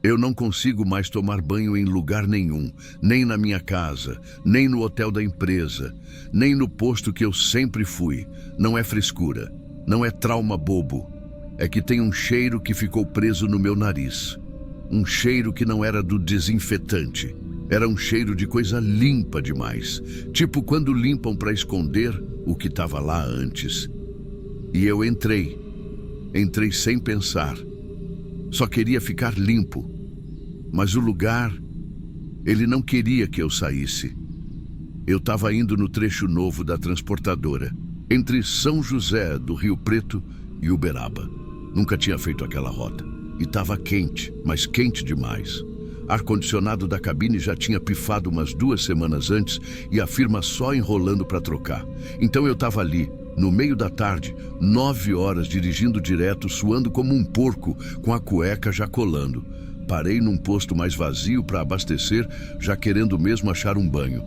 Eu não consigo mais tomar banho em lugar nenhum, nem na minha casa, nem no hotel da empresa, nem no posto que eu sempre fui. Não é frescura, não é trauma bobo. É que tem um cheiro que ficou preso no meu nariz. Um cheiro que não era do desinfetante. Era um cheiro de coisa limpa demais. Tipo quando limpam para esconder o que estava lá antes. E eu entrei. Entrei sem pensar. Só queria ficar limpo. Mas o lugar, ele não queria que eu saísse. Eu estava indo no trecho novo da transportadora, entre São José do Rio Preto e Uberaba. Nunca tinha feito aquela rota. E estava quente, mas quente demais. Ar-condicionado da cabine já tinha pifado umas 2 semanas antes e a firma só enrolando para trocar. Então eu estava ali, no meio da tarde, 9 horas, dirigindo direto, suando como um porco, com a cueca já colando. Parei num posto mais vazio para abastecer, já querendo mesmo achar um banho.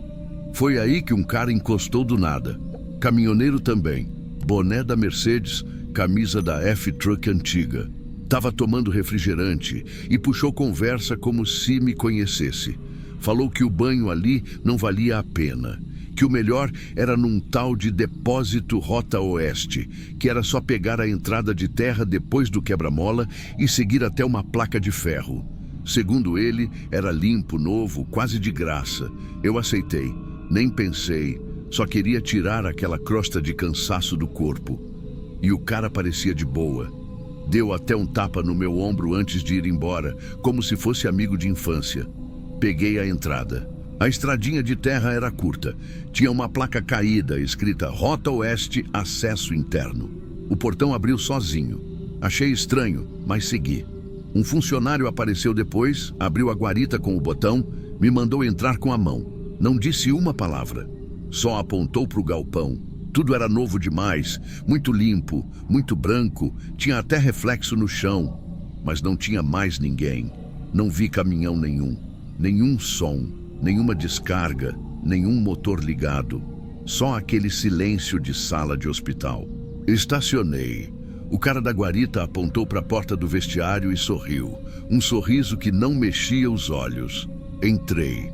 Foi aí que um cara encostou do nada. Caminhoneiro também, boné da Mercedes, camisa da F-Truck antiga. Tava tomando refrigerante e puxou conversa como se me conhecesse. Falou que o banho ali não valia a pena, que o melhor era num tal de depósito Rota Oeste, que era só pegar a entrada de terra depois do quebra-mola e seguir até uma placa de ferro. Segundo ele, era limpo, novo, quase de graça. Eu aceitei, nem pensei, só queria tirar aquela crosta de cansaço do corpo. E o cara parecia de boa. Deu até um tapa no meu ombro antes de ir embora, como se fosse amigo de infância. Peguei a entrada. A estradinha de terra era curta. Tinha uma placa caída, escrita Rota Oeste, acesso interno. O portão abriu sozinho. Achei estranho, mas segui. Um funcionário apareceu depois, abriu a guarita com o botão, me mandou entrar com a mão. Não disse uma palavra. Só apontou para o galpão. Tudo era novo demais, muito limpo, muito branco, tinha até reflexo no chão. Mas não tinha mais ninguém. Não vi caminhão nenhum, nenhum som, nenhuma descarga, nenhum motor ligado. Só aquele silêncio de sala de hospital. Estacionei. O cara da guarita apontou para a porta do vestiário e sorriu. Um sorriso que não mexia os olhos. Entrei.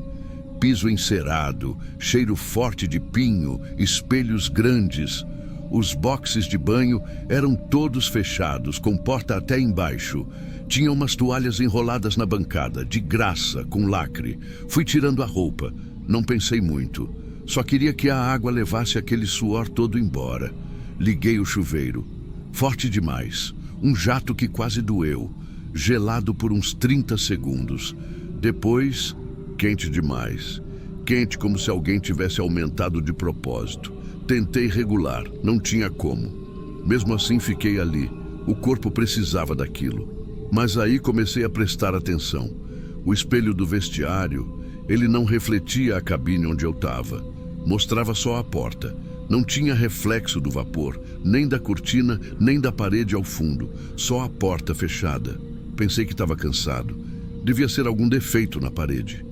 Piso encerado, cheiro forte de pinho, espelhos grandes. Os boxes de banho eram todos fechados, com porta até embaixo. Tinha umas toalhas enroladas na bancada, de graça, com lacre. Fui tirando a roupa. Não pensei muito. Só queria que a água levasse aquele suor todo embora. Liguei o chuveiro. Forte demais. Um jato que quase doeu. Gelado por uns 30 segundos. Depois, quente demais. Quente como se alguém tivesse aumentado de propósito. Tentei regular, não tinha como. Mesmo assim fiquei ali. O corpo precisava daquilo. Mas aí comecei a prestar atenção. O espelho do vestiário, ele não refletia a cabine onde eu estava. Mostrava só a porta. Não tinha reflexo do vapor, nem da cortina, nem da parede ao fundo. Só a porta fechada. Pensei que estava cansado. Devia ser algum defeito na parede.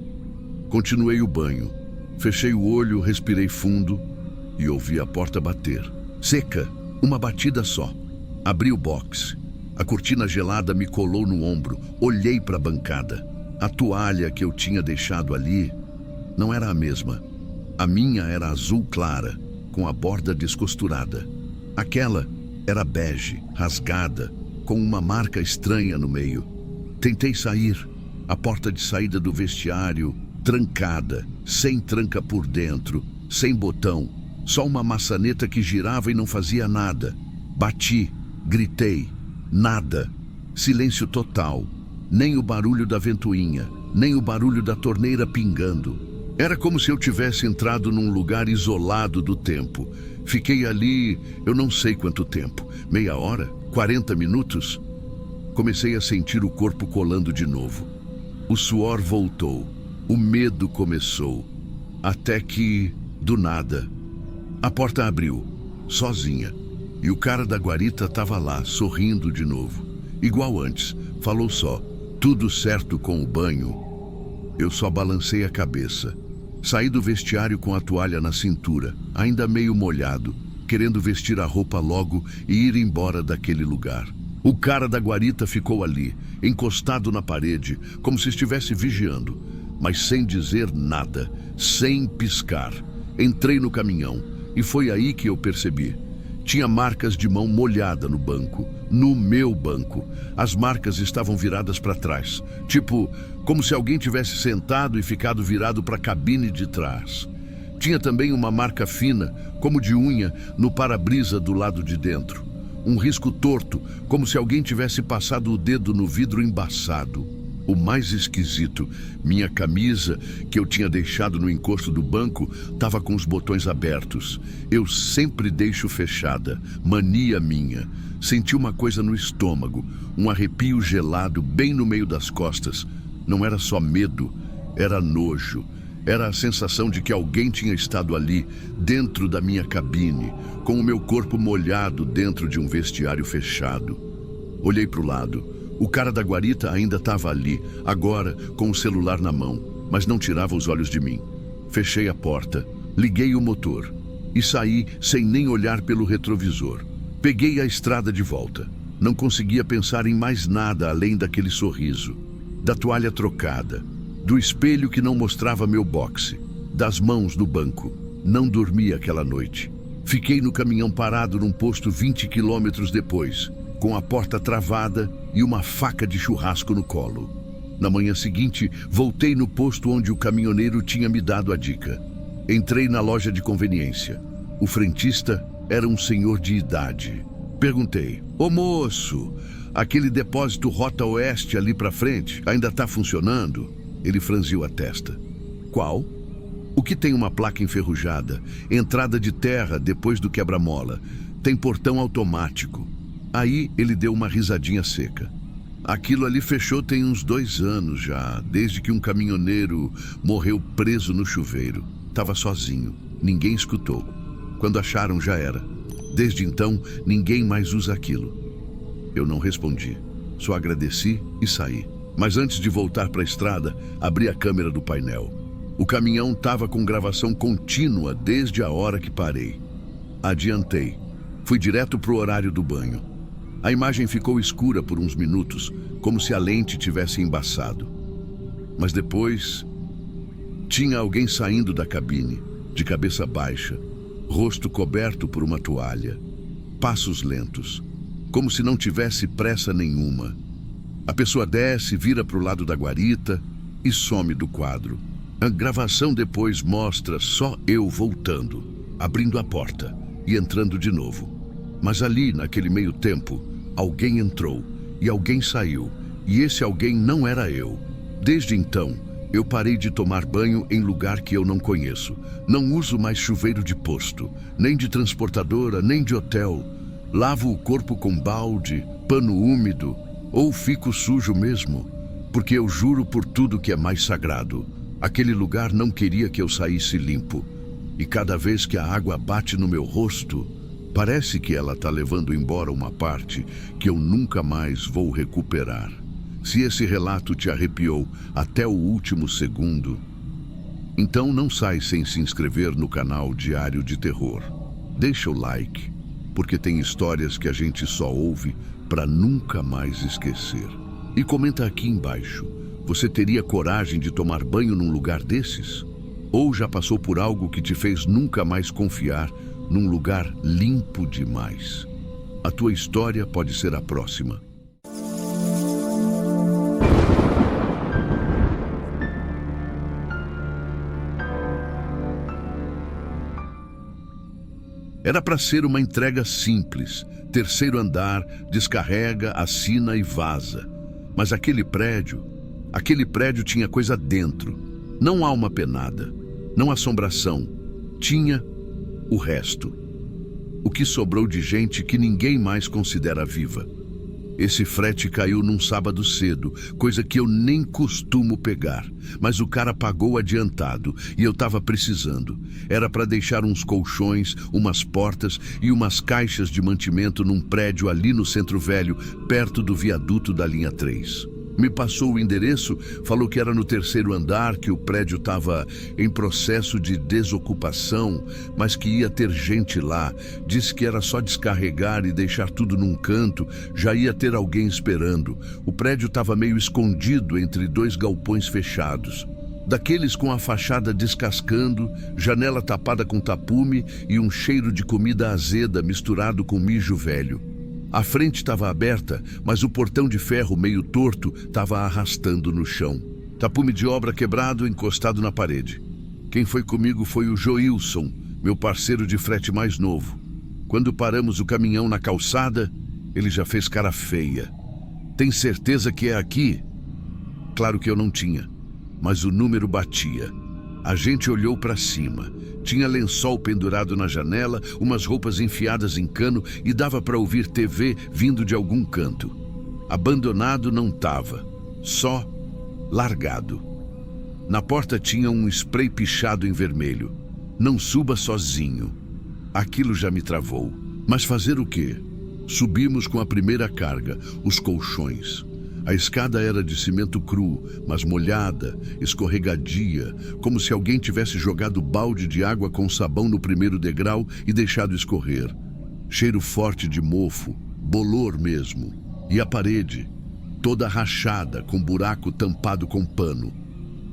Continuei o banho. Fechei o olho, respirei fundo e ouvi a porta bater. Seca, uma batida só. Abri o box. A cortina gelada me colou no ombro. Olhei para a bancada. A toalha que eu tinha deixado ali não era a mesma. A minha era azul clara, com a borda descosturada. Aquela era bege, rasgada, com uma marca estranha no meio. Tentei sair. A porta de saída do vestiário, trancada, sem tranca por dentro, sem botão, só uma maçaneta que girava e não fazia nada. Bati, gritei, nada. Silêncio total. Nem o barulho da ventoinha, nem o barulho da torneira pingando. Era como se eu tivesse entrado num lugar isolado do tempo. Fiquei ali, eu não sei quanto tempo, meia hora, 40 minutos. Comecei a sentir o corpo colando de novo. O suor voltou, o medo começou, até que, do nada, a porta abriu, sozinha, e o cara da guarita estava lá, sorrindo de novo. Igual antes, falou só, tudo certo com o banho. Eu só balancei a cabeça. Saí do vestiário com a toalha na cintura, ainda meio molhado, querendo vestir a roupa logo e ir embora daquele lugar. O cara da guarita ficou ali, encostado na parede, como se estivesse vigiando, mas sem dizer nada, sem piscar. Entrei no caminhão e foi aí que eu percebi. Tinha marcas de mão molhada no banco, no meu banco. As marcas estavam viradas para trás, tipo, como se alguém tivesse sentado e ficado virado para a cabine de trás. Tinha também uma marca fina, como de unha, no para-brisa do lado de dentro. Um risco torto, como se alguém tivesse passado o dedo no vidro embaçado. O mais esquisito, minha camisa, que eu tinha deixado no encosto do banco, estava com os botões abertos. Eu sempre deixo fechada, mania minha. Senti uma coisa no estômago, um arrepio gelado bem no meio das costas. Não era só medo, era nojo. Era a sensação de que alguém tinha estado ali, dentro da minha cabine, com o meu corpo molhado dentro de um vestiário fechado. Olhei para o lado. O cara da guarita ainda estava ali, agora com o celular na mão, mas não tirava os olhos de mim. Fechei a porta, liguei o motor e saí sem nem olhar pelo retrovisor. Peguei a estrada de volta. Não conseguia pensar em mais nada além daquele sorriso, da toalha trocada, do espelho que não mostrava meu boxe, das mãos no banco. Não dormi aquela noite. Fiquei no caminhão parado num posto 20 quilômetros depois, com a porta travada e uma faca de churrasco no colo. Na manhã seguinte, voltei no posto onde o caminhoneiro tinha me dado a dica. Entrei na loja de conveniência. O frentista era um senhor de idade. Perguntei: "Ô moço, aquele depósito Rota Oeste ali pra frente ainda tá funcionando?" Ele franziu a testa. "Qual?" "O que tem uma placa enferrujada, entrada de terra depois do quebra-mola. Tem portão automático." Aí ele deu uma risadinha seca. "Aquilo ali fechou tem uns 2 anos já, desde que um caminhoneiro morreu preso no chuveiro. Tava sozinho, ninguém escutou. Quando acharam já era. Desde então, ninguém mais usa aquilo." Eu não respondi, só agradeci e saí. Mas antes de voltar para a estrada, abri a câmera do painel. O caminhão estava com gravação contínua desde a hora que parei. Adiantei. Fui direto pro horário do banho. A imagem ficou escura por uns minutos, como se a lente tivesse embaçado. Mas depois, tinha alguém saindo da cabine, de cabeça baixa, rosto coberto por uma toalha. Passos lentos, como se não tivesse pressa nenhuma. A pessoa desce, vira para o lado da guarita e some do quadro. A gravação depois mostra só eu voltando, abrindo a porta e entrando de novo. Mas ali, naquele meio tempo, alguém entrou e alguém saiu, e esse alguém não era eu. Desde então, eu parei de tomar banho em lugar que eu não conheço. Não uso mais chuveiro de posto, nem de transportadora, nem de hotel. Lavo o corpo com balde, pano úmido, ou fico sujo mesmo, porque eu juro por tudo que é mais sagrado. Aquele lugar não queria que eu saísse limpo. E cada vez que a água bate no meu rosto, parece que ela está levando embora uma parte que eu nunca mais vou recuperar. Se esse relato te arrepiou até o último segundo, então não sai sem se inscrever no canal Diário de Terror. Deixa o like, porque tem histórias que a gente só ouve para nunca mais esquecer. E comenta aqui embaixo, você teria coragem de tomar banho num lugar desses? Ou já passou por algo que te fez nunca mais confiar num lugar limpo demais? A tua história pode ser a próxima. Era para ser uma entrega simples, 3º andar, descarrega, assina e vaza. Mas aquele prédio tinha coisa dentro. Não alma penada, não assombração, tinha o resto. O que sobrou de gente que ninguém mais considera viva. Esse frete caiu num sábado cedo, coisa que eu nem costumo pegar. Mas o cara pagou adiantado e eu estava precisando. Era para deixar uns colchões, umas portas e umas caixas de mantimento num prédio ali no Centro Velho, perto do viaduto da linha 3. Me passou o endereço, falou que era no 3º andar, que o prédio estava em processo de desocupação, mas que ia ter gente lá. Disse que era só descarregar e deixar tudo num canto, já ia ter alguém esperando. O prédio estava meio escondido entre 2 galpões fechados. Daqueles com a fachada descascando, janela tapada com tapume e um cheiro de comida azeda misturado com mijo velho. A frente estava aberta, mas o portão de ferro meio torto estava arrastando no chão. Tapume de obra quebrado encostado na parede. Quem foi comigo foi o Joilson, meu parceiro de frete mais novo. Quando paramos o caminhão na calçada, ele já fez cara feia. Tem certeza que é aqui? Claro que eu não tinha, mas o número batia. A gente olhou para cima. Tinha lençol pendurado na janela, umas roupas enfiadas em cano e dava para ouvir TV vindo de algum canto. Abandonado não estava, só largado. Na porta tinha um spray pichado em vermelho. Não suba sozinho. Aquilo já me travou. Mas fazer o quê? Subimos com a primeira carga, os colchões. A escada era de cimento cru, mas molhada, escorregadia, como se alguém tivesse jogado balde de água com sabão no primeiro degrau e deixado escorrer. Cheiro forte de mofo, bolor mesmo. E a parede, toda rachada, com buraco tampado com pano.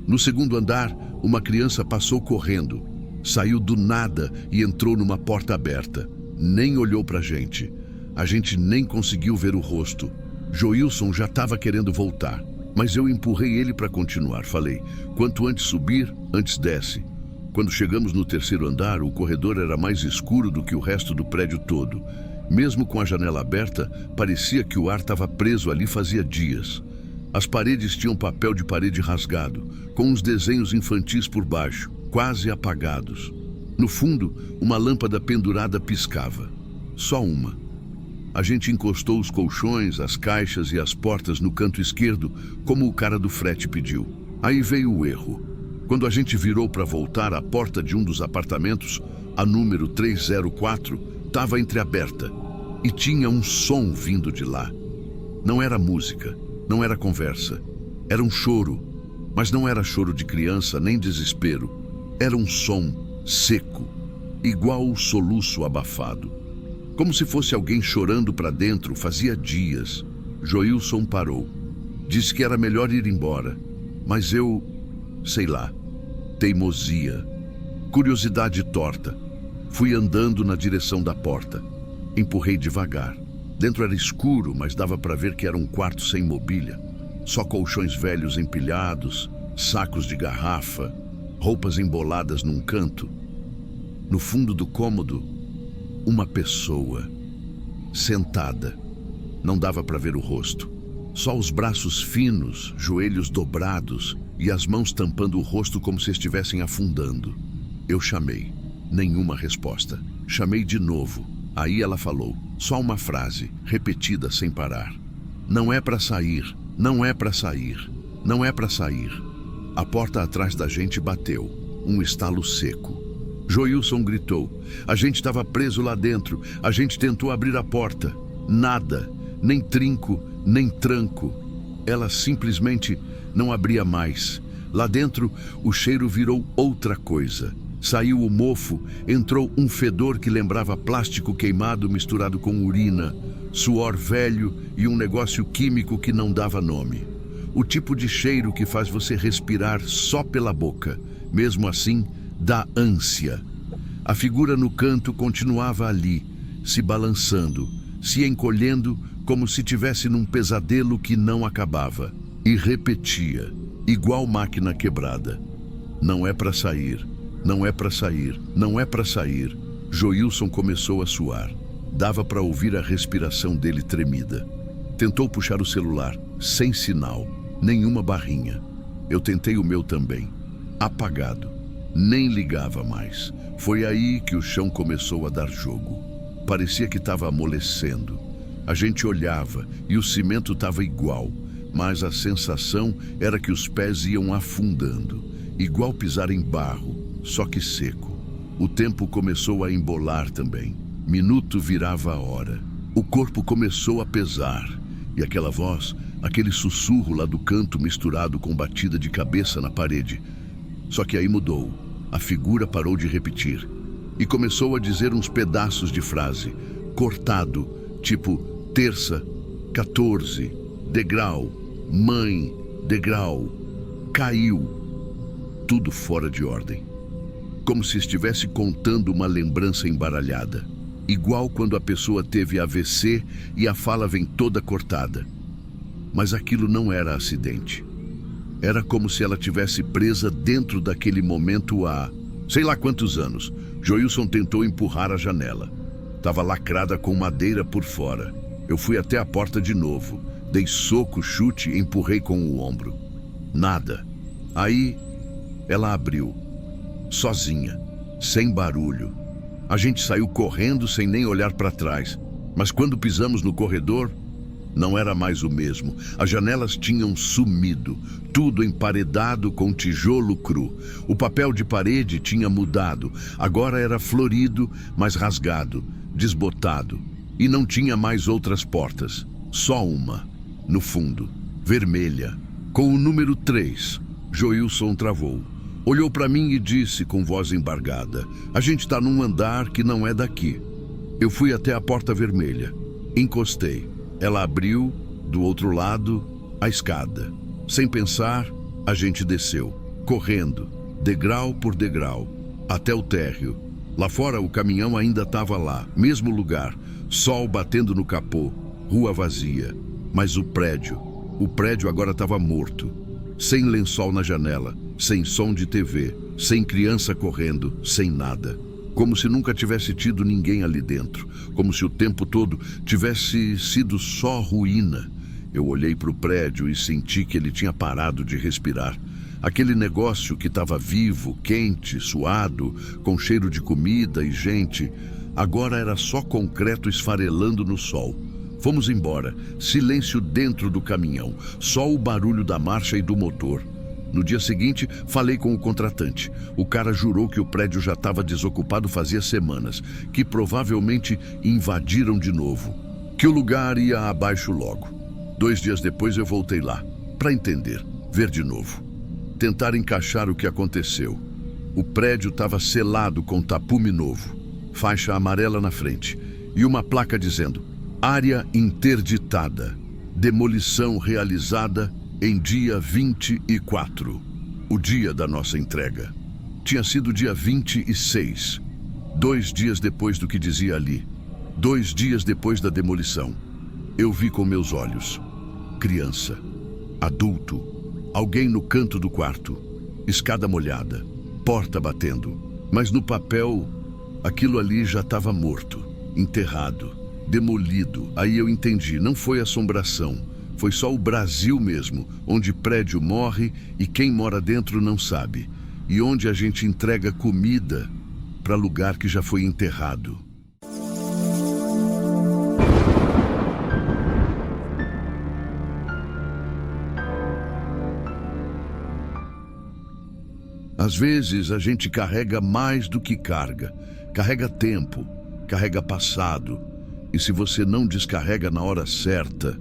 No 2º andar, uma criança passou correndo. Saiu do nada e entrou numa porta aberta. Nem olhou pra gente. A gente nem conseguiu ver o rosto. Joilson já estava querendo voltar, mas eu empurrei ele para continuar. Falei, quanto antes subir, antes desce. Quando chegamos no 3º andar, o corredor era mais escuro do que o resto do prédio todo. Mesmo com a janela aberta, parecia que o ar estava preso ali fazia dias. As paredes tinham papel de parede rasgado, com uns desenhos infantis por baixo, quase apagados. No fundo, uma lâmpada pendurada piscava. Só uma. A gente encostou os colchões, as caixas e as portas no canto esquerdo, como o cara do frete pediu. Aí veio o erro. Quando a gente virou para voltar, a porta de um dos apartamentos, a número 304, estava entreaberta e tinha um som vindo de lá. Não era música, não era conversa. Era um choro, mas não era choro de criança nem desespero. Era um som seco, igual o soluço abafado. Como se fosse alguém chorando para dentro, fazia dias. Joilson parou. Disse que era melhor ir embora. Mas eu, sei lá, teimosia, curiosidade torta. Fui andando na direção da porta. Empurrei devagar. Dentro era escuro, mas dava para ver que era um quarto sem mobília. Só colchões velhos empilhados, sacos de garrafa, roupas emboladas num canto. No fundo do cômodo, uma pessoa, sentada. Não dava para ver o rosto. Só os braços finos, joelhos dobrados e as mãos tampando o rosto como se estivessem afundando. Eu chamei. Nenhuma resposta. Chamei de novo. Aí ela falou, só uma frase, repetida sem parar. Não é para sair, não é para sair, não é para sair. A porta atrás da gente bateu. Um estalo seco. Joilson gritou. A gente estava preso lá dentro. A gente tentou abrir a porta. Nada. Nem trinco, nem tranco. Ela simplesmente não abria mais. Lá dentro, o cheiro virou outra coisa. Saiu o mofo, entrou um fedor que lembrava plástico queimado misturado com urina, suor velho e um negócio químico que não dava nome. O tipo de cheiro que faz você respirar só pela boca. Mesmo assim, dá ânsia. A figura no canto continuava ali, se balançando, se encolhendo como se tivesse num pesadelo que não acabava. E repetia, igual máquina quebrada. Não é para sair, não é para sair, não é para sair. Joilson começou a suar. Dava para ouvir a respiração dele tremida. Tentou puxar o celular, sem sinal, nenhuma barrinha. Eu tentei o meu também. Apagado. Nem ligava mais. Foi aí que o chão começou a dar jogo. Parecia que estava amolecendo. A gente olhava e o cimento estava igual, mas a sensação era que os pés iam afundando, igual pisar em barro, só que seco. O tempo começou a embolar também. Minuto virava a hora. O corpo começou a pesar. E aquela voz, aquele sussurro lá do canto misturado com batida de cabeça na parede. Só que aí mudou. A figura parou de repetir e começou a dizer uns pedaços de frase, cortado, tipo terça, 14, degrau, mãe, degrau, caiu. Tudo fora de ordem. Como se estivesse contando uma lembrança embaralhada. Igual quando a pessoa teve AVC e a fala vem toda cortada. Mas aquilo não era acidente. Era como se ela tivesse presa dentro daquele momento há sei lá quantos anos. Joilson tentou empurrar a janela. Estava lacrada com madeira por fora. Eu fui até a porta de novo. Dei soco, chute e empurrei com o ombro. Nada. Aí, ela abriu. Sozinha. Sem barulho. A gente saiu correndo sem nem olhar para trás. Mas quando pisamos no corredor, não era mais o mesmo. As janelas tinham sumido, tudo emparedado com tijolo cru. O papel de parede tinha mudado. Agora era florido, mas rasgado, desbotado. E não tinha mais outras portas. Só uma, no fundo, vermelha, com o número 3. Joilson travou. Olhou para mim e disse com voz embargada: "A gente está num andar que não é daqui." Eu fui até a porta vermelha. Encostei. Ela abriu, do outro lado, a escada. Sem pensar, a gente desceu, correndo, degrau por degrau, até o térreo. Lá fora o caminhão ainda estava lá, mesmo lugar, sol batendo no capô, rua vazia. Mas o prédio agora estava morto. Sem lençol na janela, sem som de TV, sem criança correndo, sem nada. Como se nunca tivesse tido ninguém ali dentro. Como se o tempo todo tivesse sido só ruína. Eu olhei para o prédio e senti que ele tinha parado de respirar. Aquele negócio que estava vivo, quente, suado, com cheiro de comida e gente, agora era só concreto esfarelando no sol. Fomos embora, silêncio dentro do caminhão, só o barulho da marcha e do motor. No dia seguinte, falei com o contratante. O cara jurou que o prédio já estava desocupado fazia semanas, que provavelmente invadiram de novo, que o lugar ia abaixo logo. 2 dias depois eu voltei lá, para entender, ver de novo, tentar encaixar o que aconteceu. O prédio estava selado com tapume novo, faixa amarela na frente e uma placa dizendo: "Área interditada, demolição realizada em dia 24, o dia da nossa entrega." Tinha sido dia 26, 2 dias depois do que dizia ali, 2 dias depois da demolição. Eu vi com meus olhos. Criança, adulto, alguém no canto do quarto, escada molhada, porta batendo. Mas no papel, aquilo ali já estava morto, enterrado, demolido. Aí eu entendi, não foi assombração. Foi só o Brasil mesmo, onde prédio morre e quem mora dentro não sabe. E onde a gente entrega comida para lugar que já foi enterrado. Às vezes a gente carrega mais do que carga. Carrega tempo, carrega passado. E se você não descarrega na hora certa,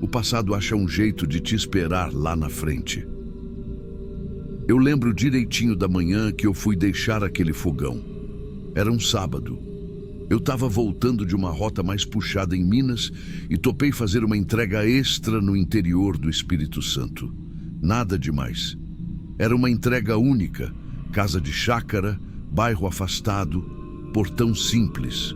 o passado acha um jeito de te esperar lá na frente. Eu lembro direitinho da manhã que eu fui deixar aquele fogão. Era um sábado. Eu estava voltando de uma rota mais puxada em Minas e topei fazer uma entrega extra no interior do Espírito Santo. Nada demais. Era uma entrega única, casa de chácara, bairro afastado, portão simples.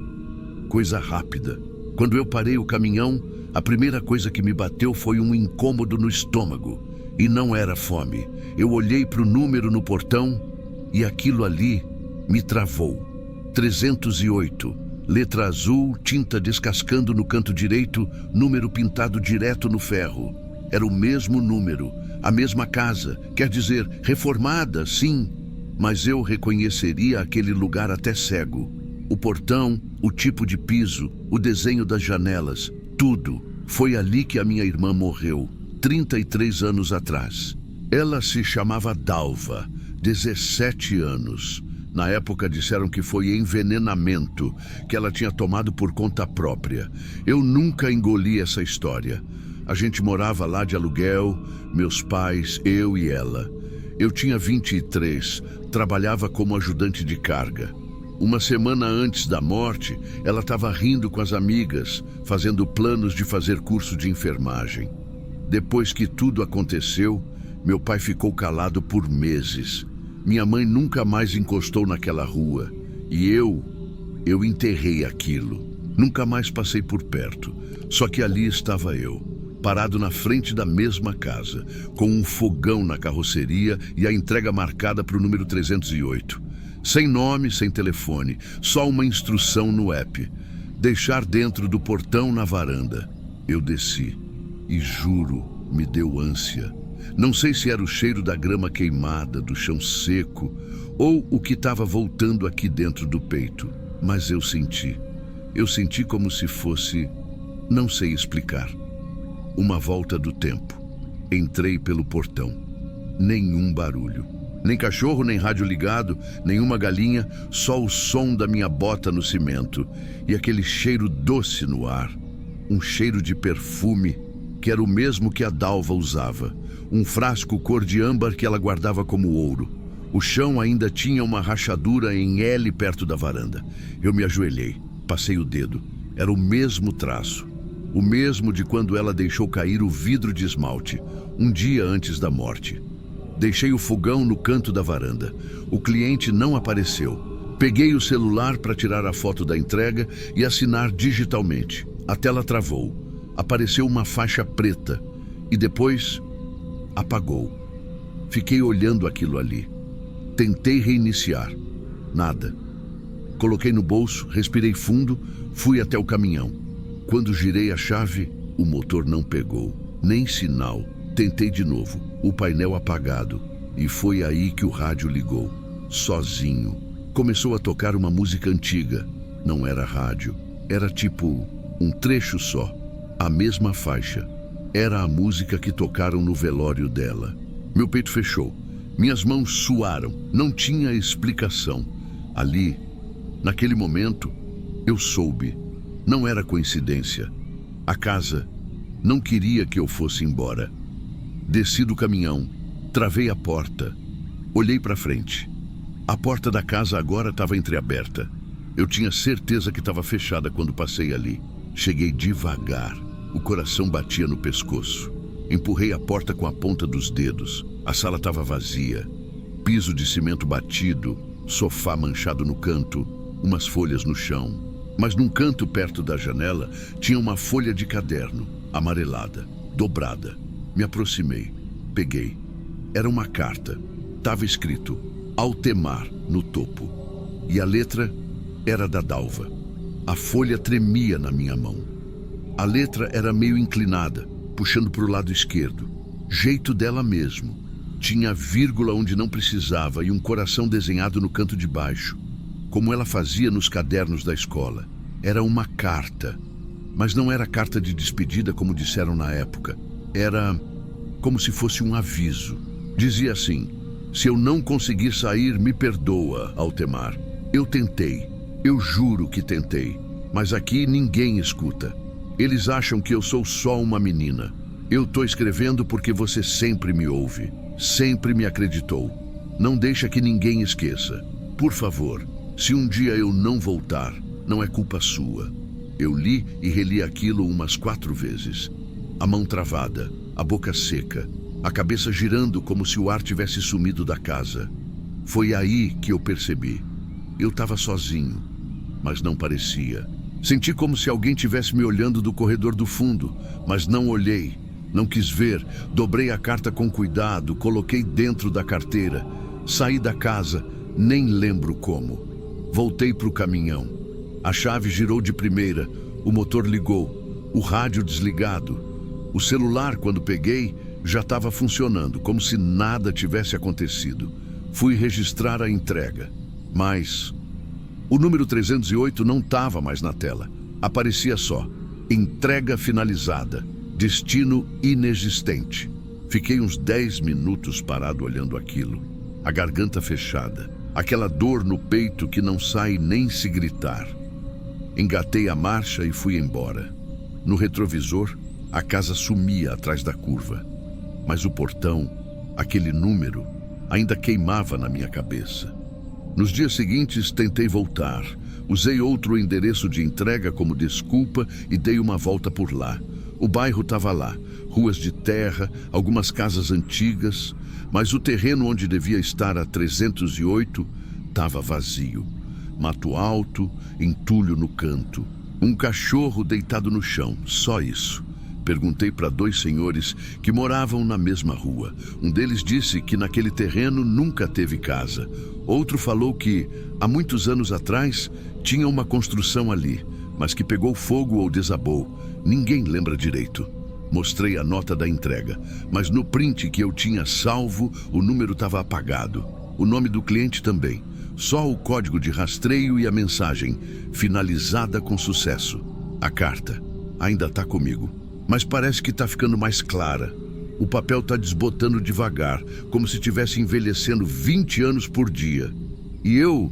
Coisa rápida. Quando eu parei o caminhão, a primeira coisa que me bateu foi um incômodo no estômago. E não era fome. Eu olhei para o número no portão e aquilo ali me travou. 308, letra azul, tinta descascando no canto direito, número pintado direto no ferro. Era o mesmo número, a mesma casa, quer dizer, reformada, sim, mas eu reconheceria aquele lugar até cego. O portão, o tipo de piso, o desenho das janelas, tudo. Foi ali que a minha irmã morreu, 33 anos atrás. Ela se chamava Dalva, 17 anos. Na época disseram que foi envenenamento, que ela tinha tomado por conta própria. Eu nunca engoli essa história. A gente morava lá de aluguel, meus pais, eu e ela. Eu tinha 23, trabalhava como ajudante de carga. Uma semana antes da morte, ela estava rindo com as amigas, fazendo planos de fazer curso de enfermagem. Depois que tudo aconteceu, meu pai ficou calado por meses. Minha mãe nunca mais encostou naquela rua. E eu enterrei aquilo. Nunca mais passei por perto. Só que ali estava eu, parado na frente da mesma casa, com um fogão na carroceria e a entrega marcada para o número 308. Sem nome, sem telefone, só uma instrução no app. Deixar dentro do portão na varanda. Eu desci e juro, me deu ânsia. Não sei se era o cheiro da grama queimada, do chão seco, ou o que estava voltando aqui dentro do peito. Mas eu senti. Eu senti como se fosse... não sei explicar. Uma volta do tempo. Entrei pelo portão. Nenhum barulho. Nem cachorro, nem rádio ligado, nenhuma galinha, só o som da minha bota no cimento e aquele cheiro doce no ar. Um cheiro de perfume, que era o mesmo que a Dalva usava. Um frasco cor de âmbar que ela guardava como ouro. O chão ainda tinha uma rachadura em L perto da varanda. Eu me ajoelhei, passei o dedo. Era o mesmo traço. O mesmo de quando ela deixou cair o vidro de esmalte, um dia antes da morte. Deixei o fogão no canto da varanda. O cliente não apareceu. Peguei o celular para tirar a foto da entrega e assinar digitalmente. A tela travou. Apareceu uma faixa preta e depois apagou. Fiquei olhando aquilo ali. Tentei reiniciar. Nada. Coloquei no bolso, respirei fundo, fui até o caminhão. Quando girei a chave, o motor não pegou, nem sinal. Tentei de novo, o painel apagado, e foi aí que o rádio ligou, sozinho. Começou a tocar uma música antiga. Não era rádio, era tipo um trecho só, a mesma faixa. Era a música que tocaram no velório dela. Meu peito fechou, minhas mãos suaram, não tinha explicação. Ali, naquele momento, eu soube. Não era coincidência. A casa não queria que eu fosse embora. Desci do caminhão, travei a porta, olhei para frente. A porta da casa agora estava entreaberta. Eu tinha certeza que estava fechada quando passei ali. Cheguei devagar, o coração batia no pescoço. Empurrei a porta com a ponta dos dedos. A sala estava vazia. Piso de cimento batido, sofá manchado no canto, umas folhas no chão. Mas num canto perto da janela tinha uma folha de caderno, amarelada, dobrada. Me aproximei, peguei. Era uma carta. Estava escrito Altemar no topo. E a letra era da Dalva. A folha tremia na minha mão. A letra era meio inclinada, puxando para o lado esquerdo. Jeito dela mesmo. Tinha vírgula onde não precisava e um coração desenhado no canto de baixo, como ela fazia nos cadernos da escola. Era uma carta, mas não era carta de despedida como disseram na época. Era como se fosse um aviso. Dizia assim: se eu não conseguir sair, me perdoa, Altemar. Eu tentei, eu juro que tentei, mas aqui ninguém escuta. Eles acham que eu sou só uma menina. Eu tô escrevendo porque você sempre me ouve, sempre me acreditou. Não deixa que ninguém esqueça. Por favor, se um dia eu não voltar, não é culpa sua. Eu li e reli aquilo umas 4 vezes. A mão travada, a boca seca, a cabeça girando como se o ar tivesse sumido da casa. Foi aí que eu percebi. Eu estava sozinho, mas não parecia. Senti como se alguém tivesse me olhando do corredor do fundo, mas não olhei, não quis ver. Dobrei a carta com cuidado, coloquei dentro da carteira. Saí da casa, nem lembro como. Voltei para o caminhão. A chave girou de primeira, o motor ligou, o rádio desligado. O celular, quando peguei, já estava funcionando, como se nada tivesse acontecido. Fui registrar a entrega, mas o número 308 não estava mais na tela. Aparecia só: entrega finalizada, destino inexistente. Fiquei uns 10 minutos parado olhando aquilo, a garganta fechada. Aquela dor no peito que não sai nem se gritar. Engatei a marcha e fui embora. No retrovisor, a casa sumia atrás da curva. Mas o portão, aquele número, ainda queimava na minha cabeça. Nos dias seguintes, tentei voltar. Usei outro endereço de entrega como desculpa e dei uma volta por lá. O bairro estava lá, ruas de terra, algumas casas antigas, mas o terreno onde devia estar a 308 estava vazio. Mato alto, entulho no canto. Um cachorro deitado no chão, só isso. Perguntei para 2 senhores que moravam na mesma rua. Um deles disse que naquele terreno nunca teve casa. Outro falou que, há muitos anos atrás, tinha uma construção ali, mas que pegou fogo ou desabou. Ninguém lembra direito. Mostrei a nota da entrega, mas no print que eu tinha salvo, o número estava apagado. O nome do cliente também. Só o código de rastreio e a mensagem, finalizada com sucesso. A carta ainda está comigo, mas parece que está ficando mais clara. O papel está desbotando devagar, como se estivesse envelhecendo 20 anos por dia. E eu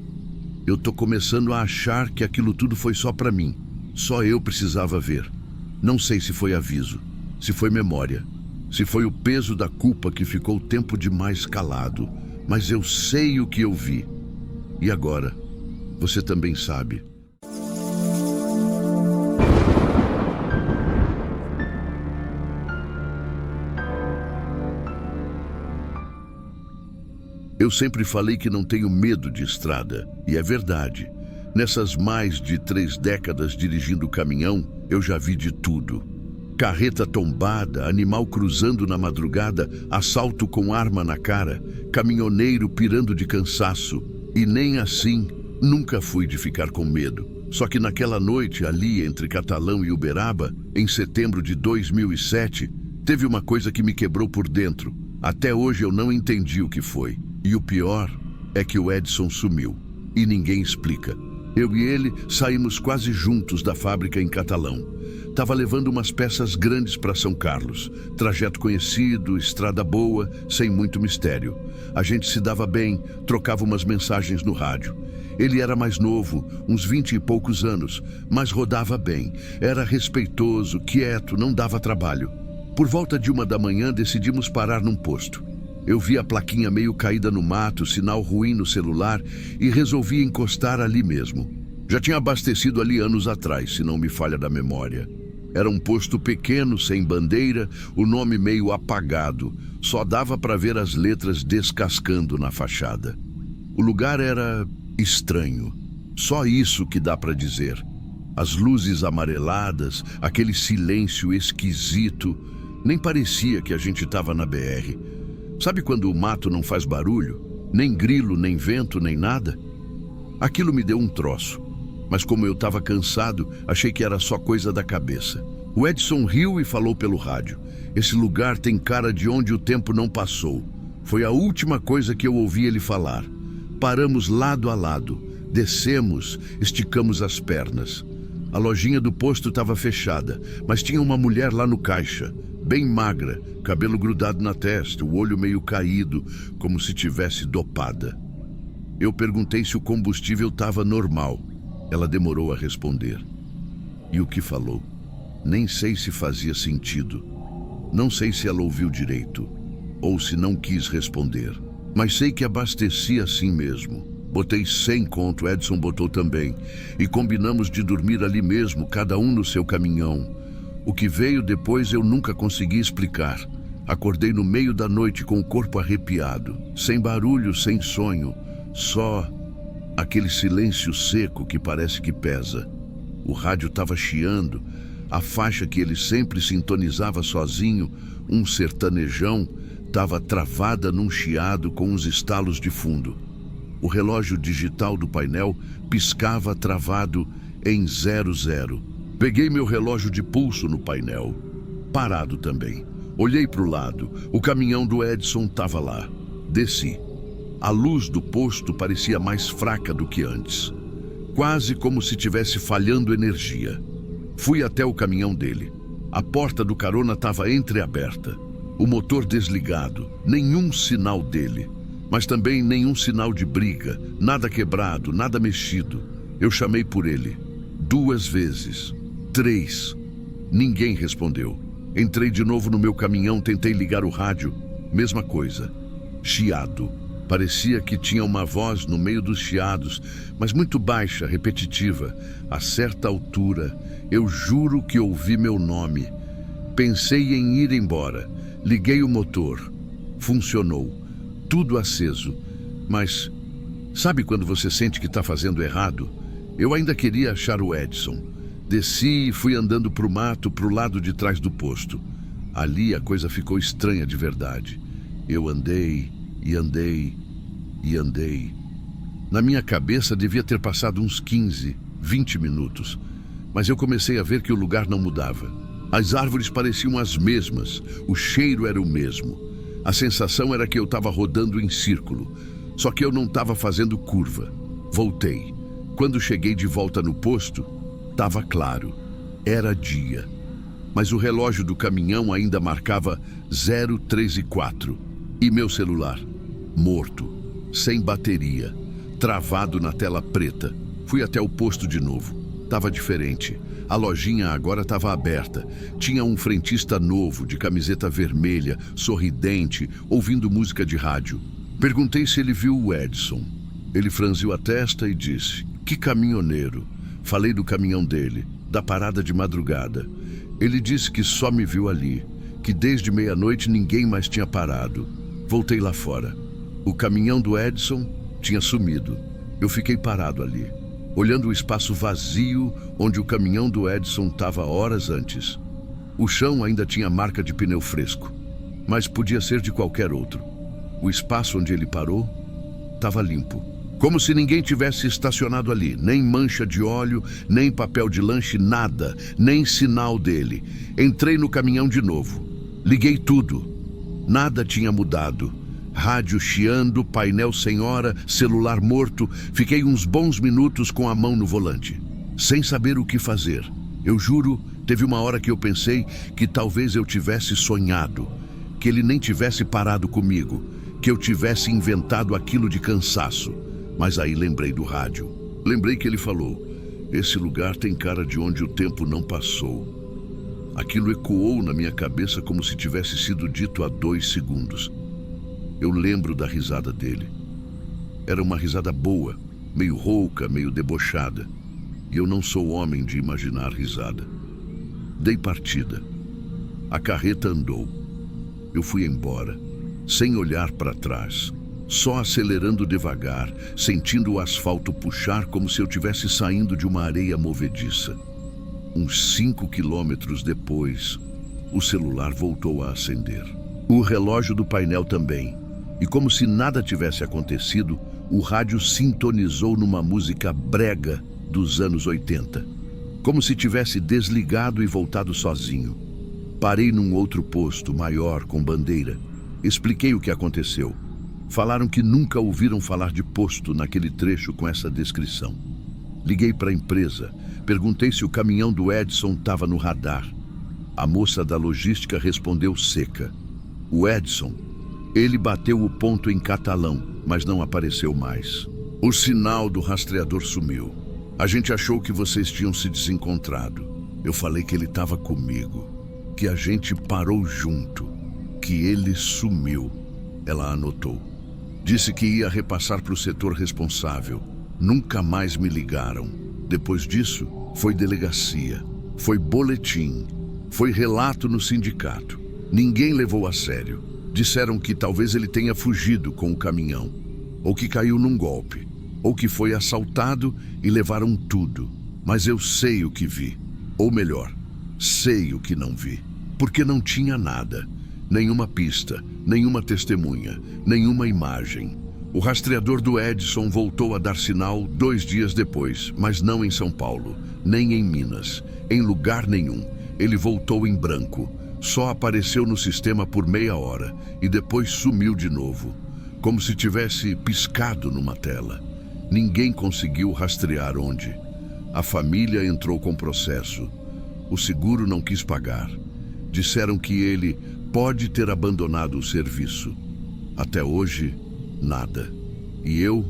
tô começando a achar que aquilo tudo foi só para mim. Só eu precisava ver. Não sei se foi aviso, se foi memória, se foi o peso da culpa que ficou o tempo demais calado, mas eu sei o que eu vi. E agora, você também sabe. Eu sempre falei que não tenho medo de estrada, e é verdade. Nessas mais de 3 décadas dirigindo caminhão, eu já vi de tudo. Carreta tombada, animal cruzando na madrugada, assalto com arma na cara, caminhoneiro pirando de cansaço. E nem assim, nunca fui de ficar com medo. Só que naquela noite, ali entre Catalão e Uberaba, em setembro de 2007, teve uma coisa que me quebrou por dentro. Até hoje eu não entendi o que foi. E o pior é que o Edson sumiu. E ninguém explica. Eu e ele saímos quase juntos da fábrica em Catalão. Tava levando umas peças grandes para São Carlos. Trajeto conhecido, estrada boa, sem muito mistério. A gente se dava bem, trocava umas mensagens no rádio. Ele era mais novo, uns 20 e poucos anos, mas rodava bem. Era respeitoso, quieto, não dava trabalho. Por volta de 1 da manhã, decidimos parar num posto. Eu vi a plaquinha meio caída no mato, sinal ruim no celular, e resolvi encostar ali mesmo. Já tinha abastecido ali anos atrás, se não me falha da memória. Era um posto pequeno, sem bandeira, o nome meio apagado. Só dava para ver as letras descascando na fachada. O lugar era estranho. Só isso que dá para dizer. As luzes amareladas, aquele silêncio esquisito. Nem parecia que a gente estava na BR. Sabe quando o mato não faz barulho? Nem grilo, nem vento, nem nada? Aquilo me deu um troço. Mas como eu estava cansado, achei que era só coisa da cabeça. O Edson riu e falou pelo rádio. Esse lugar tem cara de onde o tempo não passou. Foi a última coisa que eu ouvi ele falar. Paramos lado a lado, descemos, esticamos as pernas. A lojinha do posto estava fechada, mas tinha uma mulher lá no caixa, bem magra, cabelo grudado na testa, o olho meio caído, como se tivesse dopada. Eu perguntei se o combustível estava normal. Ela demorou a responder. E o que falou? Nem sei se fazia sentido. Não sei se ela ouviu direito, ou se não quis responder. Mas sei que abasteci assim mesmo. Botei 100 conto, Edson botou também. E combinamos de dormir ali mesmo, cada um no seu caminhão. O que veio depois eu nunca consegui explicar. Acordei no meio da noite com o corpo arrepiado. Sem barulho, sem sonho. Só aquele silêncio seco que parece que pesa. O rádio estava chiando. A faixa que ele sempre sintonizava sozinho, um sertanejão, estava travada num chiado com uns estalos de fundo. O relógio digital do painel piscava travado em 00. Peguei meu relógio de pulso no painel. Parado também. Olhei para o lado. O caminhão do Edson estava lá. Desci. A luz do posto parecia mais fraca do que antes. Quase como se tivesse falhando energia. Fui até o caminhão dele. A porta do carona estava entreaberta. O motor desligado. Nenhum sinal dele. Mas também nenhum sinal de briga, nada quebrado, nada mexido. Eu chamei por ele 2 vezes, 3. Ninguém respondeu. Entrei de novo no meu caminhão, tentei ligar o rádio. Mesma coisa. Chiado. Parecia que tinha uma voz no meio dos chiados, mas muito baixa, repetitiva. A certa altura, eu juro que ouvi meu nome. Pensei em ir embora. Liguei o motor. Funcionou. Tudo aceso. Mas sabe quando você sente que está fazendo errado? Eu ainda queria achar o Edson. Desci e fui andando para o mato, para o lado de trás do posto. Ali a coisa ficou estranha de verdade. Eu andei e andei e andei. Na minha cabeça devia ter passado uns 15, 20 minutos. Mas eu comecei a ver que o lugar não mudava. As árvores pareciam as mesmas, o cheiro era o mesmo. A sensação era que eu estava rodando em círculo, só que eu não estava fazendo curva. Voltei. Quando cheguei de volta no posto, estava claro. Era dia. Mas o relógio do caminhão ainda marcava 0:03:04. E meu celular? Morto. Sem bateria. Travado na tela preta. Fui até o posto de novo. Estava diferente. A lojinha agora estava aberta. Tinha um frentista novo, de camiseta vermelha, sorridente, ouvindo música de rádio. Perguntei se ele viu o Edson. Ele franziu a testa e disse: "Que caminhoneiro." Falei do caminhão dele, da parada de madrugada. Ele disse que só me viu ali, que desde meia-noite ninguém mais tinha parado. Voltei lá fora. O caminhão do Edson tinha sumido. Eu fiquei parado ali, olhando o espaço vazio onde o caminhão do Edson estava horas antes. O chão ainda tinha marca de pneu fresco, mas podia ser de qualquer outro. O espaço onde ele parou estava limpo, como se ninguém tivesse estacionado ali. Nem mancha de óleo, nem papel de lanche, nada, nem sinal dele. Entrei no caminhão de novo. Liguei tudo. Nada tinha mudado. Rádio chiando, painel sem hora, celular morto. Fiquei uns bons minutos com a mão no volante, sem saber o que fazer. Eu juro, teve uma hora que eu pensei que talvez eu tivesse sonhado, que ele nem tivesse parado comigo, que eu tivesse inventado aquilo de cansaço. Mas aí lembrei do rádio. Lembrei que ele falou: "Esse lugar tem cara de onde o tempo não passou." Aquilo ecoou na minha cabeça como se tivesse sido dito há 2 segundos. Eu lembro da risada dele. Era uma risada boa, meio rouca, meio debochada. E eu não sou homem de imaginar risada. Dei partida. A carreta andou. Eu fui embora, sem olhar para trás, só acelerando devagar, sentindo o asfalto puxar como se eu estivesse saindo de uma areia movediça. Uns 5 quilômetros depois, o celular voltou a acender. O relógio do painel também. E como se nada tivesse acontecido, o rádio sintonizou numa música brega dos anos 80. Como se tivesse desligado e voltado sozinho. Parei num outro posto, maior, com bandeira. Expliquei o que aconteceu. Falaram que nunca ouviram falar de posto naquele trecho com essa descrição. Liguei para a empresa. Perguntei se o caminhão do Edson estava no radar. A moça da logística respondeu seca: "O Edson, ele bateu o ponto em catalão, mas não apareceu mais. O sinal do rastreador sumiu. A gente achou que vocês tinham se desencontrado. Eu falei que ele estava comigo, que a gente parou junto, que ele sumiu." Ela anotou. Disse que ia repassar para o setor responsável. Nunca mais me ligaram. Depois disso, foi delegacia, foi boletim, foi relato no sindicato. Ninguém levou a sério. Disseram que talvez ele tenha fugido com o caminhão, ou que caiu num golpe, ou que foi assaltado e levaram tudo. Mas eu sei o que vi. Ou melhor, sei o que não vi. Porque não tinha nada. Nenhuma pista, nenhuma testemunha, nenhuma imagem. O rastreador do Edson voltou a dar sinal 2 dias depois, mas não em São Paulo, nem em Minas, em lugar nenhum. Ele voltou em branco. Só apareceu no sistema por meia hora e depois sumiu de novo, como se tivesse piscado numa tela. Ninguém conseguiu rastrear onde. A família entrou com processo. O seguro não quis pagar. Disseram que ele pode ter abandonado o serviço. Até hoje, Nada. E eu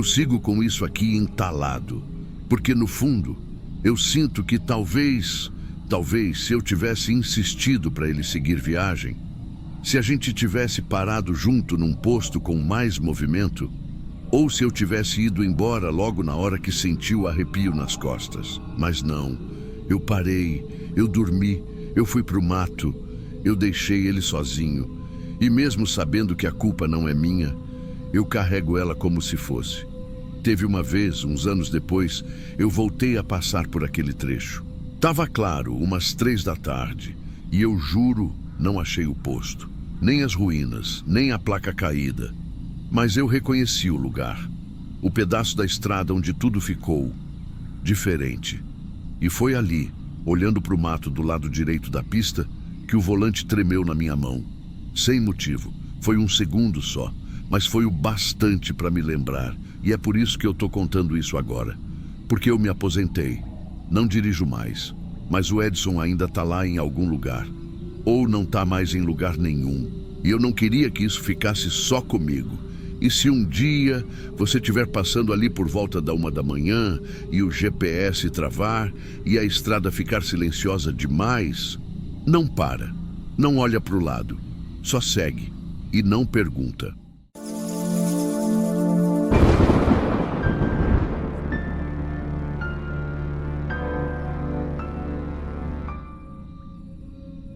sigo com isso aqui entalado. Porque no fundo, eu sinto que talvez se eu tivesse insistido para ele seguir viagem, se a gente tivesse parado junto num posto com mais movimento, ou se eu tivesse ido embora logo na hora que senti o arrepio nas costas. Mas não, eu parei, eu dormi, eu fui pro mato, eu deixei ele sozinho. E mesmo sabendo que a culpa não é minha, eu carrego ela como se fosse. Teve uma vez, uns anos depois, eu voltei a passar por aquele trecho. Tava claro, umas 3 da tarde, e eu juro, não achei o posto, nem as ruínas, nem a placa caída. Mas eu reconheci o lugar, o pedaço da estrada onde tudo ficou diferente. E foi ali, olhando para o mato do lado direito da pista, que o volante tremeu na minha mão. Sem motivo, foi um segundo só, mas foi o bastante para me lembrar. E é por isso que eu estou contando isso agora. Porque eu me aposentei. Não dirijo mais, mas o Edson ainda está lá em algum lugar. Ou não está mais em lugar nenhum. E eu não queria que isso ficasse só comigo. E se um dia você estiver passando ali por volta da 1 da manhã e o GPS travar e a estrada ficar silenciosa demais, não para, não olha para o lado, só segue e não pergunta.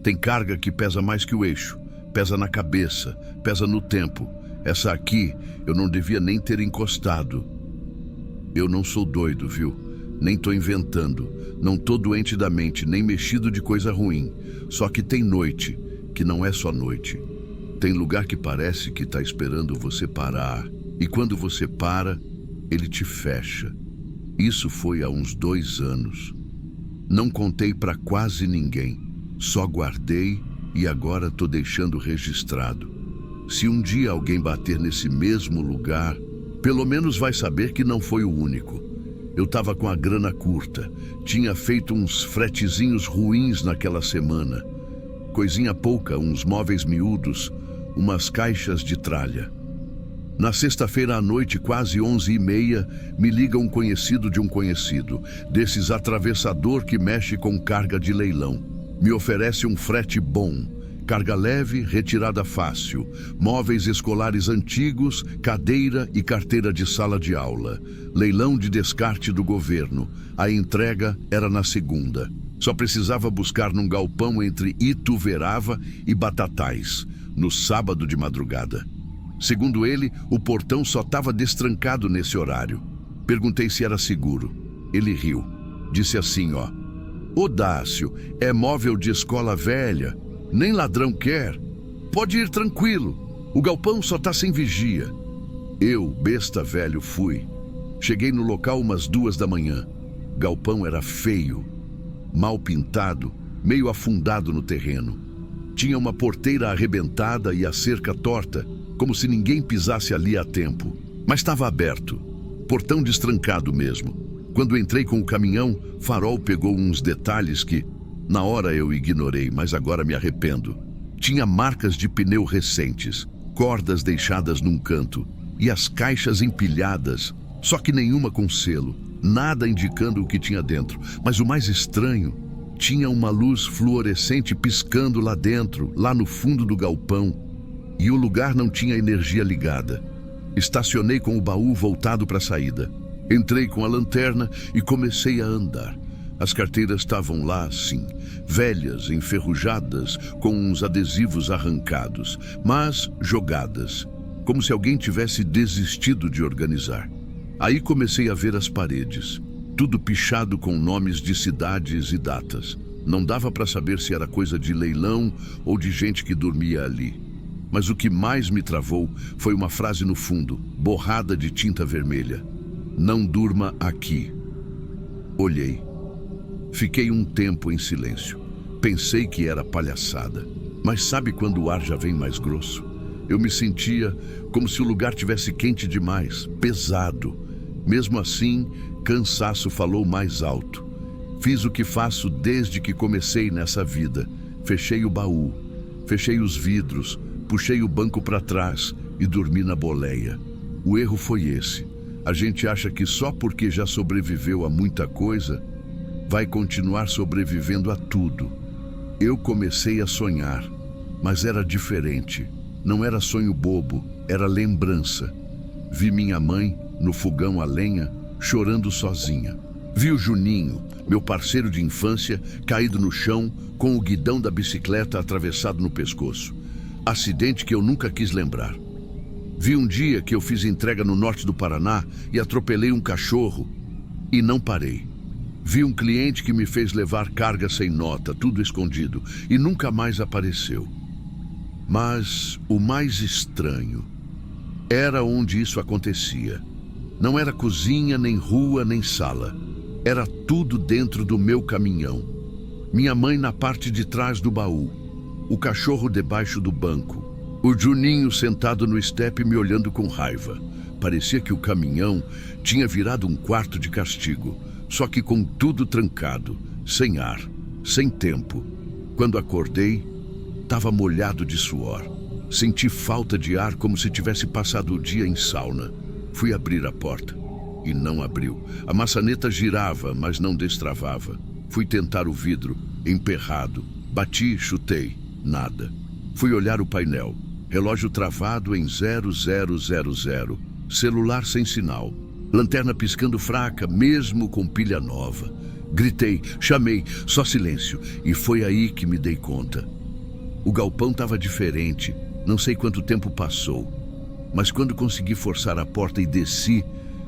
Tem carga que pesa mais que o eixo, pesa na cabeça, pesa no tempo. Essa aqui eu não devia nem ter encostado. Eu não sou doido, viu? Nem tô inventando. Não tô doente da mente, nem mexido de coisa ruim. Só que tem noite, que não é só noite. Tem lugar que parece que tá esperando você parar. E quando você para, ele te fecha. Isso foi há uns 2 anos. Não contei pra quase ninguém. Só guardei e agora tô deixando registrado. Se um dia alguém bater nesse mesmo lugar, pelo menos vai saber que não foi o único. Eu tava com a grana curta, tinha feito uns fretezinhos ruins naquela semana. Coisinha pouca, uns móveis miúdos, umas caixas de tralha. Na sexta-feira à noite, quase 11h30, me liga um conhecido de um conhecido, desses atravessador que mexe com carga de leilão. Me oferece um frete bom, carga leve, retirada fácil, móveis escolares antigos, cadeira e carteira de sala de aula, leilão de descarte do governo. A entrega era na segunda. Só precisava buscar num galpão entre Ituverava e Batatais, no sábado de madrugada. Segundo ele, o portão só estava destrancado nesse horário. Perguntei se era seguro. Ele riu. Disse assim, ó: "Ô Dácio, é móvel de escola velha, nem ladrão quer. Pode ir tranquilo, o galpão só tá sem vigia." Eu, besta velho, fui. Cheguei no local umas 2 da manhã. Galpão era feio, mal pintado, meio afundado no terreno. Tinha uma porteira arrebentada e a cerca torta, como se ninguém pisasse ali a tempo. Mas estava aberto, portão destrancado mesmo. Quando entrei com o caminhão, Farol pegou uns detalhes que, na hora eu ignorei, mas agora me arrependo. Tinha marcas de pneu recentes, cordas deixadas num canto e as caixas empilhadas, só que nenhuma com selo, nada indicando o que tinha dentro. Mas o mais estranho, tinha uma luz fluorescente piscando lá dentro, lá no fundo do galpão, e o lugar não tinha energia ligada. Estacionei com o baú voltado para a saída. Entrei com a lanterna e comecei a andar. As carteiras estavam lá, sim, velhas, enferrujadas, com uns adesivos arrancados, mas jogadas, como se alguém tivesse desistido de organizar. Aí comecei a ver as paredes, tudo pichado com nomes de cidades e datas. Não dava para saber se era coisa de leilão ou de gente que dormia ali. Mas o que mais me travou foi uma frase no fundo, borrada de tinta vermelha: "Não durma aqui." Olhei. Fiquei um tempo em silêncio. Pensei que era palhaçada. Mas sabe quando o ar já vem mais grosso? Eu me sentia como se o lugar tivesse quente demais, pesado. Mesmo assim, cansaço falou mais alto. Fiz o que faço desde que comecei nessa vida. Fechei o baú, fechei os vidros, puxei o banco para trás, e dormi na boleia. O erro foi esse. A gente acha que só porque já sobreviveu a muita coisa, vai continuar sobrevivendo a tudo. Eu comecei a sonhar, mas era diferente. Não era sonho bobo, era lembrança. Vi minha mãe, no fogão a lenha, chorando sozinha. Vi o Juninho, meu parceiro de infância, caído no chão, com o guidão da bicicleta atravessado no pescoço. Acidente que eu nunca quis lembrar. Vi um dia que eu fiz entrega no norte do Paraná e atropelei um cachorro e não parei. Vi um cliente que me fez levar carga sem nota, tudo escondido, e nunca mais apareceu. Mas o mais estranho era onde isso acontecia. Não era cozinha, nem rua, nem sala. Era tudo dentro do meu caminhão. Minha mãe na parte de trás do baú. O cachorro debaixo do banco. O Juninho sentado no estepe me olhando com raiva. Parecia que o caminhão tinha virado um quarto de castigo, só que com tudo trancado, sem ar, sem tempo. Quando acordei, estava molhado de suor. Senti falta de ar como se tivesse passado o dia em sauna. Fui abrir a porta e não abriu. A maçaneta girava, mas não destravava. Fui tentar o vidro, emperrado. Bati, chutei, nada. Fui olhar o painel. Relógio travado em 0000. Celular sem sinal. Lanterna piscando fraca, mesmo com pilha nova. Gritei, chamei, só silêncio. E foi aí que me dei conta. O galpão estava diferente. Não sei quanto tempo passou. Mas quando consegui forçar a porta e desci,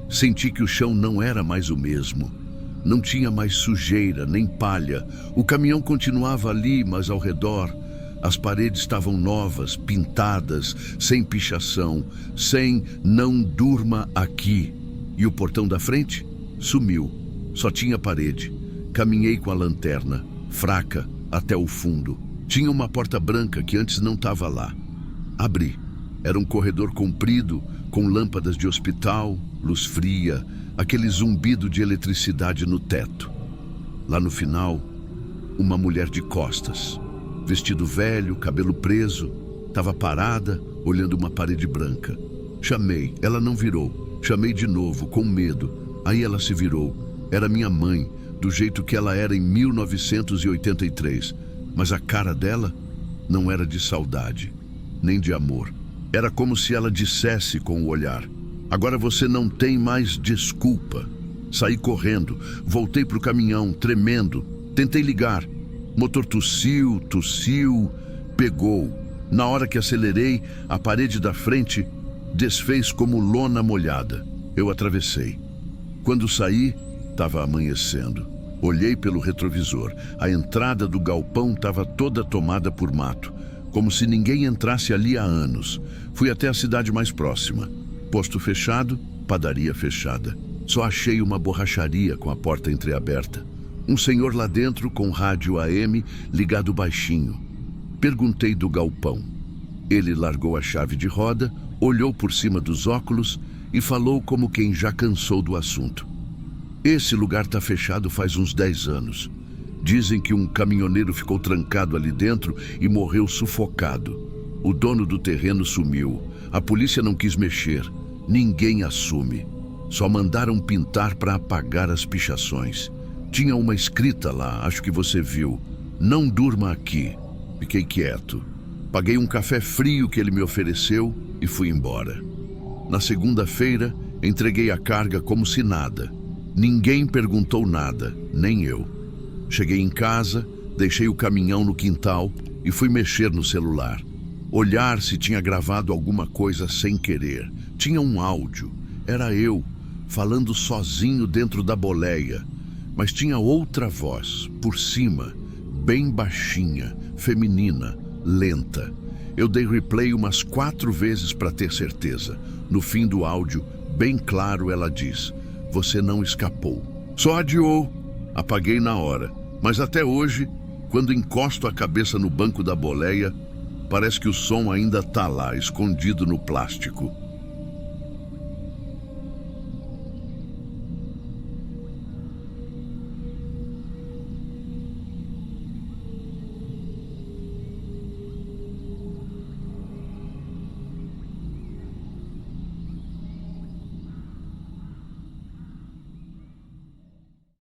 senti que o chão não era mais o mesmo. Não tinha mais sujeira, nem palha. O caminhão continuava ali, mas ao redor, as paredes estavam novas, pintadas, sem pichação, sem "não durma aqui". E o portão da frente sumiu. Só tinha parede. Caminhei com a lanterna, fraca, até o fundo. Tinha uma porta branca que antes não estava lá. Abri. Era um corredor comprido, com lâmpadas de hospital, luz fria, aquele zumbido de eletricidade no teto. Lá no final, uma mulher de costas. Vestido velho, cabelo preso, estava parada, olhando uma parede branca. Chamei, ela não virou. Chamei de novo, com medo. Aí ela se virou. Era minha mãe, do jeito que ela era em 1983. Mas a cara dela não era de saudade, nem de amor. Era como se ela dissesse com o olhar: agora você não tem mais desculpa. Saí correndo, voltei para o caminhão, tremendo. Tentei ligar. Motor tossiu, pegou. Na hora que acelerei, a parede da frente desfez como lona molhada. Eu atravessei. Quando saí, estava amanhecendo. Olhei pelo retrovisor. A entrada do galpão estava toda tomada por mato, como se ninguém entrasse ali há anos. Fui até a cidade mais próxima. Posto fechado, padaria fechada. Só achei uma borracharia com a porta entreaberta. Um senhor lá dentro com rádio AM ligado baixinho. Perguntei do galpão. Ele largou a chave de roda, olhou por cima dos óculos e falou como quem já cansou do assunto. Esse lugar está fechado faz uns 10 anos. Dizem que um caminhoneiro ficou trancado ali dentro e morreu sufocado. O dono do terreno sumiu. A polícia não quis mexer. Ninguém assume. Só mandaram pintar para apagar as pichações. Tinha uma escrita lá, acho que você viu: "Não durma aqui". Fiquei quieto. Paguei um café frio que ele me ofereceu e fui embora. Na segunda-feira, entreguei a carga como se nada. Ninguém perguntou nada, nem eu. Cheguei em casa, deixei o caminhão no quintal e fui mexer no celular. Olhar se tinha gravado alguma coisa sem querer. Tinha um áudio. Era eu, falando sozinho dentro da boleia. Mas tinha outra voz, por cima, bem baixinha, feminina, lenta. Eu dei replay umas 4 vezes para ter certeza. No fim do áudio, bem claro, ela diz: "Você não escapou. Só adiou". Apaguei na hora. Mas até hoje, quando encosto a cabeça no banco da boleia, parece que o som ainda tá lá, escondido no plástico.